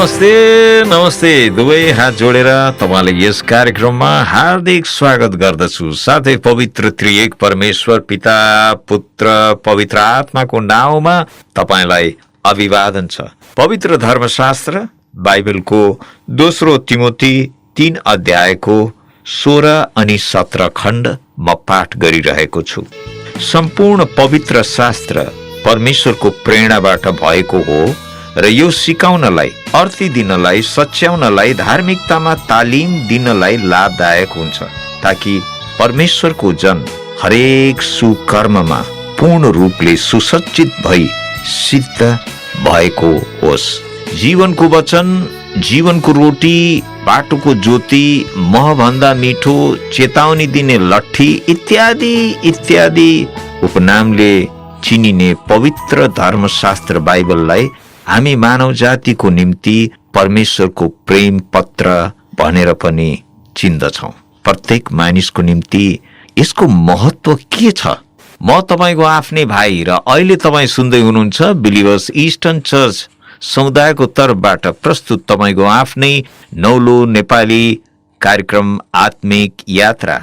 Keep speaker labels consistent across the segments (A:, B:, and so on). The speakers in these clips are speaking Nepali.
A: नमस्ते नमस्ते दुवै हात जोडेर तपाईलाई यस कार्यक्रममा हार्दिक स्वागत गर्दछु। साथै पवित्र त्रिएक परमेश्वर पिता पुत्र पवित्र आत्माको नाउँमा तपाईलाई अभिवादन छ। पवित्र धर्मशास्त्र बाइबलको दोस्रो तिमोथी 3 अध्यायको 16 अनि 17 खण्ड म पाठ गरिरहेको छु। सम्पूर्ण पवित्र शास्त्र परमेश्वरको प्रेरणाबाट भएको हो र यो सिकाउनलाई, अर्थी दिनलाई, सच्याउनलाई, धार्मिकतामा तालिम दिनलाई लाभदायक हुन्छ, ताकि परमेश्वरको जन हरेक सुकर्ममा पूर्ण रूपले सुसज्जित भई सिद्ध भएको होस्। जीवनको वचन, जीवनको रोटी, बाटोको ज्योति, महभन्दा मिठो, चेतावनी दिने लट्ठी इत्यादि इत्यादि उपनामले चिनिने पवित्र धर्मशास्त्र बाइबललाई हामी मानव जातिको निम्ति परमेश्वरको प्रेम पत्र भनेर पनि चिन्दछौं। प्रत्येक मानिसको निम्ति यसको महत्व के छ? म तपाईको आफ्नै भाइ र अहिले तपाई सुन्दै हुनुहुन्छ बिलिभर्स इस्टर्न चर्च समुदायको तर्फबाट प्रस्तुत तपाईको आफ्नै नौलो नेपाली कार्यक्रम आत्मिक यात्रा।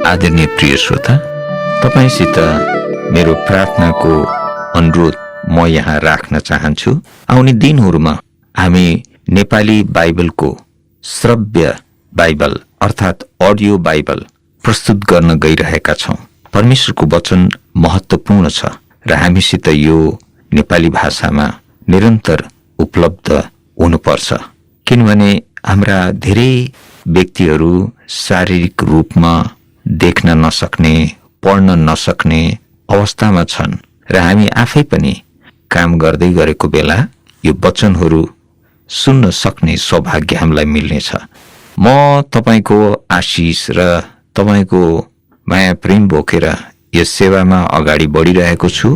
A: आदरणीय प्रिय श्रोता, तपाईसित मेरो प्रार्थनाको अनुरोध म यहाँ राख्न चाहन्छु। आउने दिनहरूमा हामी नेपाली बाइबलको श्रव्य बाइबल अर्थात् अडियो बाइबल प्रस्तुत गर्न गइरहेका छौं। परमेश्वरको वचन महत्त्वपूर्ण छ र हामीसित यो नेपाली भाषामा निरन्तर उपलब्ध हुनुपर्छ, किनभने हाम्रा धेरै व्यक्तिहरू शारीरिक रूपमा देख्न नसक्ने, पढ्न नसक्ने अवस्थामा छन् र हामी आफै पनि काम गर्दै गरेको बेला यो वचनहरू सुन्न सक्ने सौभाग्य हामीलाई मिल्नेछ। म तपाईको आशिष र तपाईको माया प्रेम बोकेर यस सेवामा अगाडि बढिरहेको छु।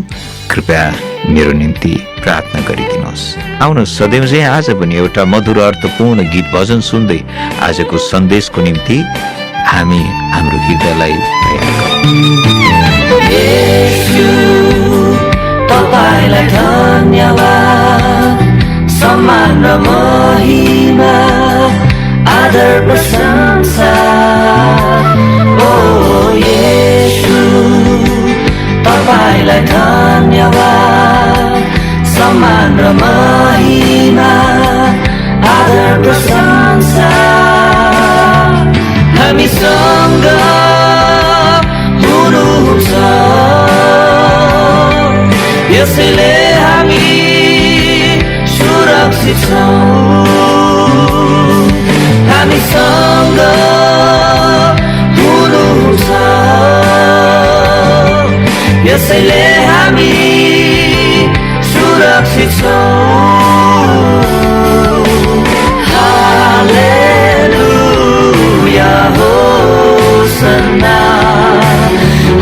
A: कृपया मेरो निम्ति प्रार्थना गरिदिनुहोस्। आउनुहोस् सदैव चाहिँ आज पनि एउटा मधुर अर्थपूर्ण गीत भजन सुन्दै आजको सन्देशको निम्ति हामी हाम्रो हृदयलाई तयार गरौँ।
B: येशू तपाईलाई धन्यवाद, सम्मान र महिमा, आदर प्रशंसा। ओ येशू तपाईलाई धन्यवाद, सम्मान र महिमा, आदर प्रशंसा। हामीसँग हुनुहुन्छ, यसैले हामी सुरक्षित छौँ। हामीसँग हुनुहुन्छ, यसैले हामी सुरक्षित छौँ। हालेलुया होसन्ना,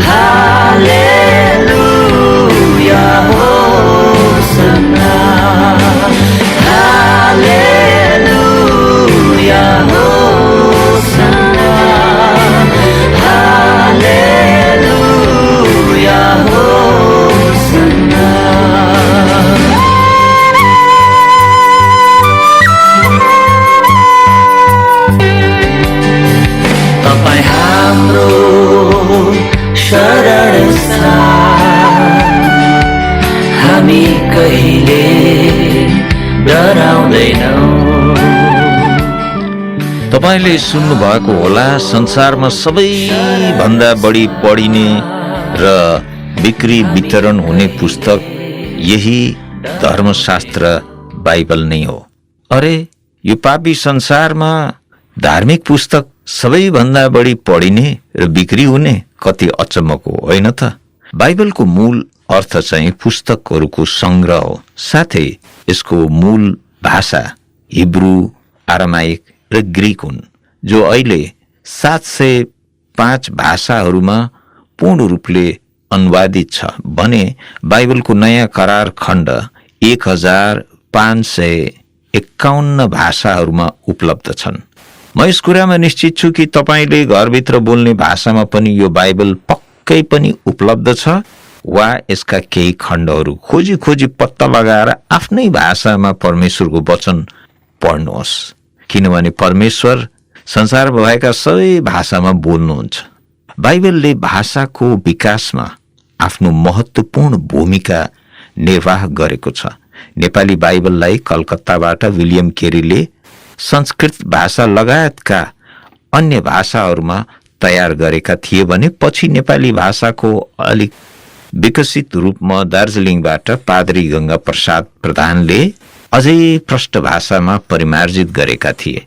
B: हालेलुया होसन्ना, हालेलुया होसन्ना, हालेलुया होसन्ना। तपाईं हाम्रो शरण स्थान, हामी कहिले डराउँदैनौँ।
A: तपाईले सुन्नु भएको होला, संसारमा सबैभन्दा बढी पढिने र बिक्री वितरण हुने पुस्तक यही धर्मशास्त्र बाइबल नै हो। अरे यो पापी संसारमा धार्मिक पुस्तक सबैभन्दा बढी पढिने र बिक्री हुने कति अचम्मको होइन त? बाइबलको मूल अर्थ चाहिँ पुस्तकहरूको संग्रह हो। साथै यसको मूल भाषा हिब्रू, आरामाइक र ग्रीक हुन्, जो अहिले 705 भाषाहरूमा पूर्ण रूपले अनुवादित छ भने बाइबलको नयाँ करार खण्ड 1551 भाषाहरूमा उपलब्ध छन्। म यस कुरामा निश्चित छु कि तपाईँले घरभित्र बोल्ने भाषामा पनि यो बाइबल पक्कै पनि उपलब्ध छ वा यसका केही खण्डहरू खोजी खोजी पत्ता लगाएर आफ्नै भाषामा परमेश्वरको वचन पढ्नुहोस्, किनभने परमेश्वर संसारमा भएका सबै भाषामा बोल्नुहुन्छ। बाइबलले भाषाको विकासमा आफ्नो महत्त्वपूर्ण भूमिका निर्वाह गरेको छ। नेपाली बाइबललाई कलकत्ताबाट विलियम केरीले संस्कृत भाषा लगायतका अन्य भाषाहरूमा तयार गरेका थिए भने पछि नेपाली भाषाको अलिक विकसित रूपमा दार्जिलिङबाट पादरी गंगा प्रसाद प्रधानले अझै प्रष्ट भाषामा परिमार्जित गरेका थिए।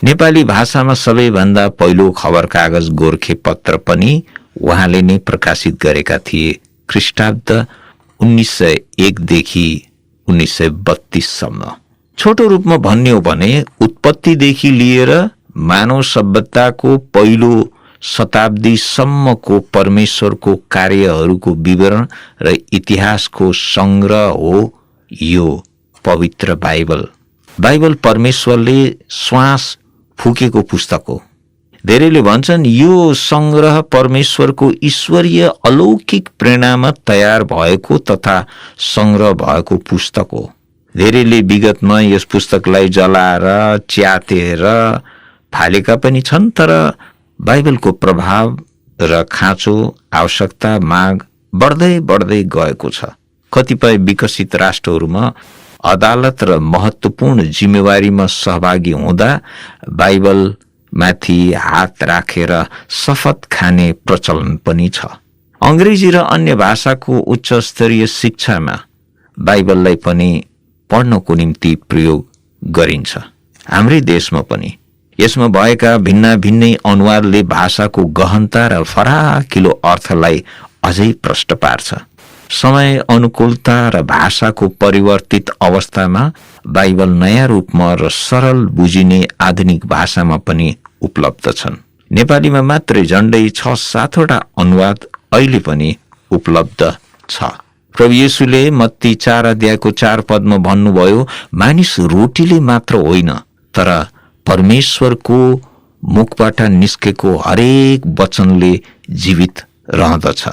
A: नेपाली भाषामा सबैभन्दा पहिलो खबर कागज गोर्खे पत्र पनि उहाँले नै प्रकाशित गरेका थिए, ख्रिष्टाब्द 1901 देखि 1932 सम्म। छोटो रूपमा भन्ने हो भने उत्पत्तिदेखि लिएर मानव सभ्यताको पहिलो शताब्दीसम्मको परमेश्वरको कार्यहरूको विवरण र इतिहासको संग्रह हो यो पवित्र बाइबल। बाइबल परमेश्वरले श्वास फुकेको पुस्तक हो। धेरैले भन्छन् यो संग्रह परमेश्वरको ईश्वरीय अलौकिक प्रेरणामा तयार भएको तथा संग्रह भएको पुस्तक हो। धेरैले विगतमा यस पुस्तकलाई जलाएर च्यातेर फालेका पनि छन्, तर बाइबलको प्रभाव र खाँचो, आवश्यकता, माग बढ्दै बढ्दै गएको छ। कतिपय विकसित राष्ट्रहरूमा अदालत र महत्त्वपूर्ण जिम्मेवारीमा सहभागी हुँदा बाइबल माथि हात राखेर शपथ खाने प्रचलन पनि छ। अंग्रेजी र अन्य भाषाको उच्च स्तरीय शिक्षामा बाइबललाई पनि पढ्नको निम्ति प्रयोग गरिन्छ। हाम्रै देशमा पनि यसमा भएका भिन्नै अनुवादले भाषाको गहनता र फराकिलो अर्थलाई अझै प्रष्ट पार्छ। समय अनुकूलता र भाषाको परिवर्तित अवस्थामा बाइबल नयाँ रूपमा र सरल बुझिने आधुनिक भाषामा पनि उपलब्ध छन्। नेपालीमा मात्रै झण्डै 6-7वटा अनुवाद अहिले पनि उपलब्ध छ। प्रभु येशूले मत्ती 4:4 भन्नुभयो, मानिस रोटीले मात्र होइन तर परमेश्वरको मुखबाट निस्केको हरेक वचनले जीवित रहँदछ।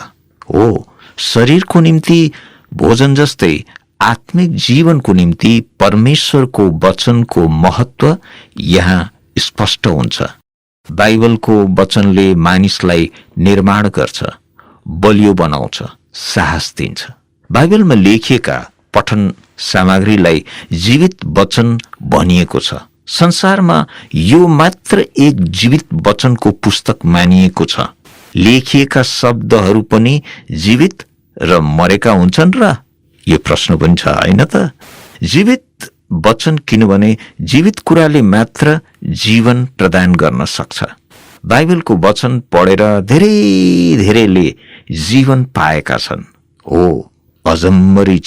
A: हो, शरीरको निम्ति भोजन जस्तै आत्मिक जीवनको निम्ति परमेश्वरको वचनको महत्व यहाँ स्पष्ट हुन्छ। बाइबलको वचनले मानिसलाई निर्माण गर्छ, बलियो बनाउँछ, साहस दिन्छ। बाइबलमा लेखिएका पठन सामग्रीलाई जीवित वचन भनिएको छ। संसारमा यो मात्र एक जीवित वचनको पुस्तक मानिएको छ। लेखिएका शब्दहरू पनि जीवित र मरेका हुन्छन् र? यो प्रश्न पनि छ, होइन त? जीवित वचन, किनभने जीवित कुराले मात्र जीवन प्रदान गर्न सक्छ। बाइबलको वचन पढेर धेरैले जीवन पाएका छन्। हो, अजम्मरी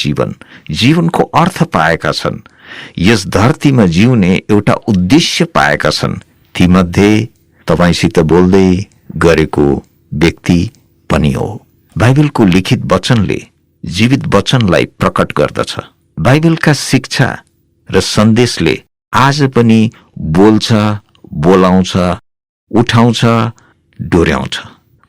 A: जीवनको अर्थ पाएका छन्। यस धरतीमा जिउने एउटा उद्देश्य पाएका छन्। तीमध्ये तपाईसित बोल्दै गरेको व्यक्ति पनि हो। बाइबलको लिखित वचनले जीवित वचनलाई प्रकट गर्दछ। बाइबलका शिक्षा र सन्देशले आज पनि बोल्छ, बोलाउँछ, उठाउँछ, डोर्याउँछ।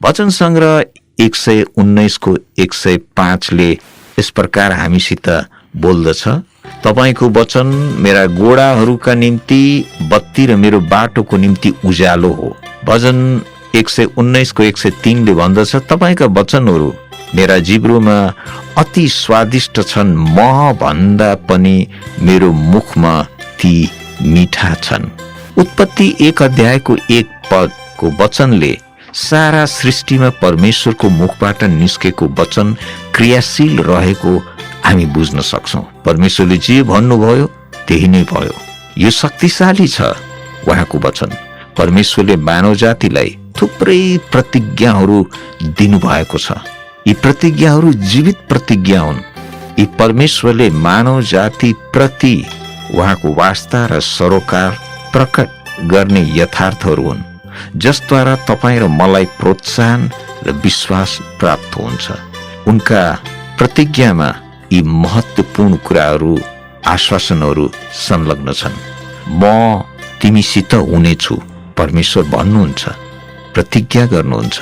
A: वचन संग्रह 119 105 यस प्रकार हामीसित बोल्दछ, तपाईको वचन मेरा गोडाहरूका निम्ति बत्ती र मेरो बाटोको निम्ति उज्यालो हो। भजन 119 103 भन्दछ, तपाईका वचनहरू मेरा जिब्रोमा अति स्वादिष्ट छन्, मह भन्दा पनि मेरो मुखमा ती मिठा छन्। उत्पत्ति 1:1 वचनले सारा सृष्टिमा परमेश्वरको मुखबाट निस्केको वचन क्रियाशील रहेको हामी बुझ्न सक्छौं। परमेश्वरले जे भन्नुभयो त्यही नै भयो। यो शक्तिशाली छ उहाँको वचन। परमेश्वरले मानव जातिलाई थुप्रै प्रतिज्ञाहरू दिनुभएको छ। यी प्रतिज्ञाहरू जीवित प्रतिज्ञा हुन्। यी परमेश्वरले मानव जाति प्रति उहाँको वास्ता र सरोकार प्रकट गर्ने यथार्थहरू हुन्, जसद्वारा तपाईँ र मलाई प्रोत्साहन र विश्वास प्राप्त हुन्छ। उनका प्रतिज्ञामा यी महत्त्वपूर्ण कुराहरू आश्वासनहरू संलग्न छन्। म तिमीसित हुनेछु, परमेश्वर भन्नुहुन्छ, प्रतिज्ञा गर्नुहुन्छ।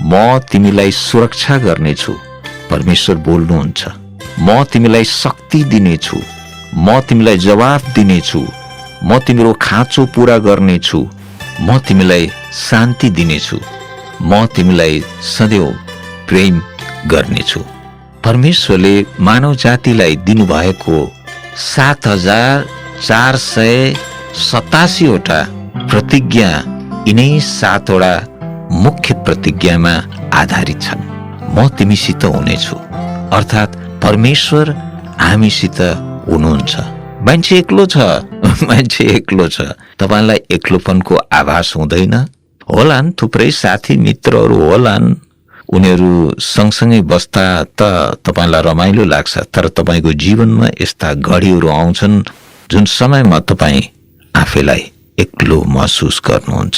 A: म तिमीलाई सुरक्षा गर्नेछु, परमेश्वर बोल्नुहुन्छ। म तिमीलाई शक्ति दिनेछु, म तिमीलाई जवाफ दिनेछु, म तिम्रो खाँचो पूरा गर्नेछु, म तिमीलाई शान्ति दिनेछु, म तिमीलाई सदैव प्रेम गर्नेछु। परमेश्वरले मानव जातिलाई दिनुभएको 7,487 वटा प्रतिज्ञा यिनै 7 वटा मुख्य प्रतिज्ञामा आधारित छन्। म तिमीसित हुनेछु, अर्थात् परमेश्वर हामीसित हुनुहुन्छ। मान्छे एक्लो छ, मान्छे एक्लो छ। तपाईँलाई एक्लोपनको आभास हुँदैन? होलान्, थुप्रै साथी मित्रहरू होलान्, उनीहरू सँगसँगै बस्दा त तपाईँलाई रमाइलो लाग्छ। तर तपाईँको जीवनमा यस्ता घडीहरू आउँछन् जुन समयमा तपाईँ आफैलाई एक्लो महसुस गर्नुहुन्छ।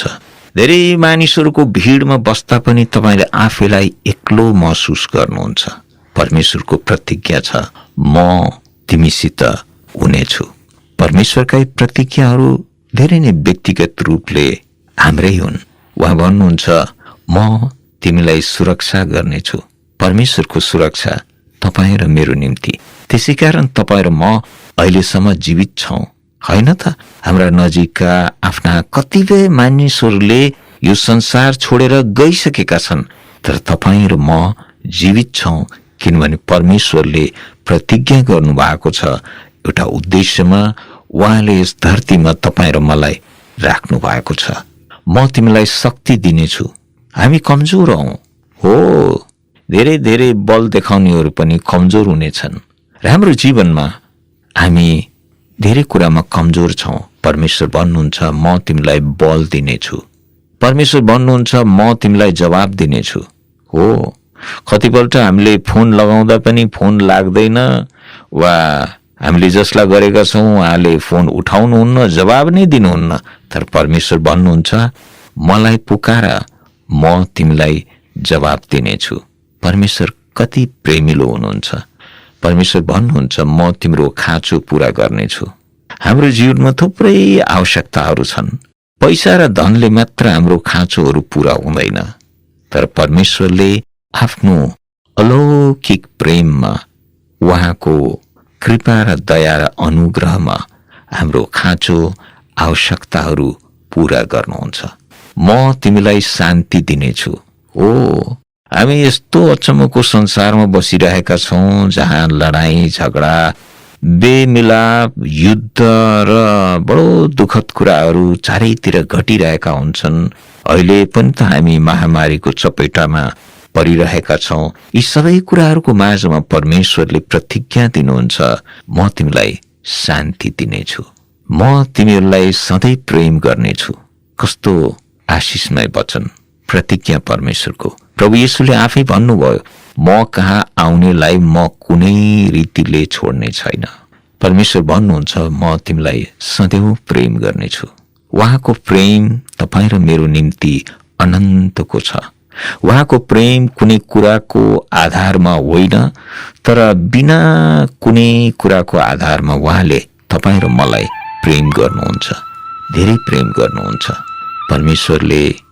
A: धेरै मानिसहरूको भिडमा बस्दा पनि तपाईँले आफैलाई एक्लो महसुस गर्नुहुन्छ। परमेश्वरको प्रतिज्ञा छ, म तिमीसित हुनेछु। परमेश्वरका प्रतिज्ञाहरू धेरै नै व्यक्तिगत रूपले हाम्रै हुन्। उहाँ भन्नुहुन्छ, म तिमीलाई सुरक्षा गर्नेछु। परमेश्वरको सुरक्षा तपाईँ र मेरो निम्ति। त्यसै कारण तपाईँ र म अहिलेसम्म जीवित छौँ, होइन त? हाम्रा नजिकका आफ्ना कतिपय मानिसहरूले यो संसार छोडेर गइसकेका छन्, तर तपाईँ र म जीवित छौँ किनभने परमेश्वरले प्रतिज्ञा गर्नुभएको छ। एउटा उद्देश्यमा उहाँले यस धरतीमा तपाईँ र मलाई राख्नु भएको छ। म तिमीलाई शक्ति दिनेछु। हामी कमजोर हौँ, हो, धेरै धेरै बल देखाउनेहरू पनि कमजोर हुनेछन्। र हाम्रो जीवनमा हामी धेरै कुरामा कमजोर छौँ। परमेश्वर भन्नुहुन्छ, म तिमीलाई बल दिनेछु। परमेश्वर भन्नुहुन्छ, म तिमीलाई जवाब दिनेछु। हो, कतिपल्ट हामीले फोन लगाउँदा पनि फोन लाग्दैन, वा हामीले जसलाई गरेका छौँ उहाँले फोन उठाउनुहुन्न, जवाब नै दिनुहुन्न। तर परमेश्वर भन्नुहुन्छ, मलाई पुकार, म तिमीलाई जवाब दिनेछु। परमेश्वर कति प्रेमिलो हुनुहुन्छ। परमेश्वर भन्नुहुन्छ, म तिम्रो खाँचो पूरा गर्नेछु। हाम्रो जीवनमा थुप्रै आवश्यकताहरू छन्। पैसा र धनले मात्र हाम्रो खाँचोहरू पूरा हुँदैन, तर परमेश्वरले आफ्नो अलौकिक प्रेममा, उहाँको कृपा र दया र अनुग्रहमा हाम्रो खाँचो आवश्यकताहरू पूरा गर्नुहुन्छ। म तिमीलाई शान्ति दिनेछु। ओ, हामी यस्तो अचम्मको संसारमा बसिरहेका छौँ जहाँ लडाईँ झगडा, बेमिलाप, युद्ध र बडो दुःखद कुराहरू चारैतिर घटिरहेका हुन्छन्। अहिले पनि त हामी महामारीको चपेटामा परिरहेका छौँ। यी सबै कुराहरूको माझमा परमेश्वरले प्रतिज्ञा दिनुहुन्छ, म तिमीलाई शान्ति दिनेछु, म तिमीहरूलाई सधैँ प्रेम गर्नेछु। कस्तो आशिषमय वचन, प्रतिज्ञा परमेश्वरको। प्रभु येशूले आफै भन्नुभयो, म कहाँ आउनेलाई म कुनै रीतिले छोड्ने छैन। परमेश्वर भन्नुहुन्छ, म तिमीलाई सदैव प्रेम गर्नेछु। उहाँको प्रेम तपाईँ र मेरो निम्ति अनन्तको छ। उहाँको प्रेम कुनै कुराको आधारमा होइन, तर बिना कुनै कुराको आधारमा उहाँले तपाईँ र मलाई प्रेम गर्नुहुन्छ, धेरै प्रेम गर्नुहुन्छ। परमेश्वरले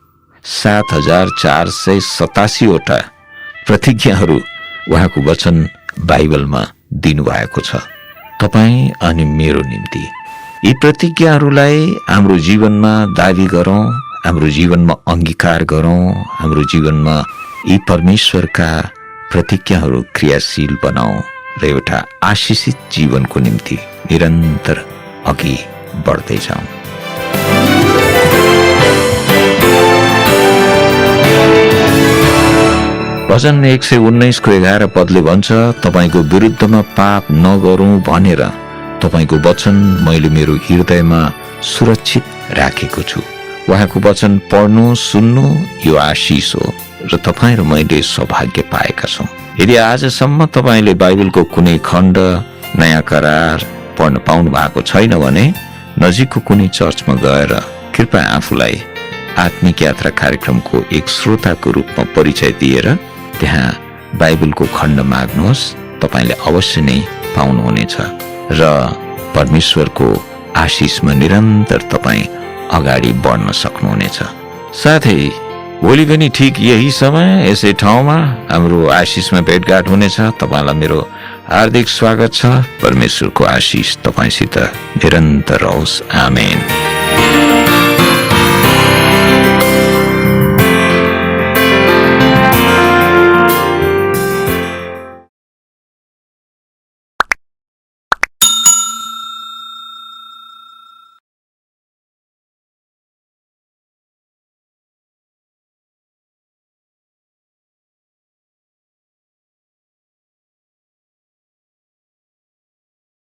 A: 7,487 वटा प्रतिज्ञाहरू उहाँको वचन बाइबलमा दिनुभएको छ तपाईँ अनि मेरो निम्ति। यी प्रतिज्ञाहरूलाई हाम्रो जीवनमा दाबी गरौँ, हाम्रो जीवनमा अंगीकार गरौँ, हाम्रो जीवनमा यी परमेश्वरका प्रतिज्ञाहरू क्रियाशील बनाऊ र एउटा आशिषित जीवनको निम्ति निरन्तर अघि बढ्दै जाउँ। भजन 119 11 पदले भन्छ, तपाईको विरुद्धमा पाप नगरौँ भनेर तपाईको वचन मैले मेरो हृदयमा सुरक्षित राखेको छु। उहाँको वचन पढ्नु सुन्नु यो आशिष हो र तपाईँ र मैले सौभाग्य पाएका छौँ। यदि आजसम्म तपाईँले बाइबलको कुनै खण्ड नयाँ करार पढ्न पाउनु भएको छैन भने नजिकको कुनै चर्चमा गएर कृपया आफूलाई आत्मिक यात्रा कार्यक्रमको एक श्रोताको रूपमा परिचय दिएर त्यहाँ बाइबलको खण्ड माग्नुहोस्, तपाईँले अवश्य नै पाउनुहुनेछ र परमेश्वरको आशिषमा निरन्तर तपाईँ अगाडि बढ्न सक्नुहुनेछ। साथै भोलि पनि ठिक यही समय यसै ठाउँमा हाम्रो आशिषमा भेटघाट हुनेछ। तपाईँलाई मेरो हार्दिक स्वागत छ। परमेश्वरको आशिष तपाईँसित निरन्तर रहोस्। आमेन।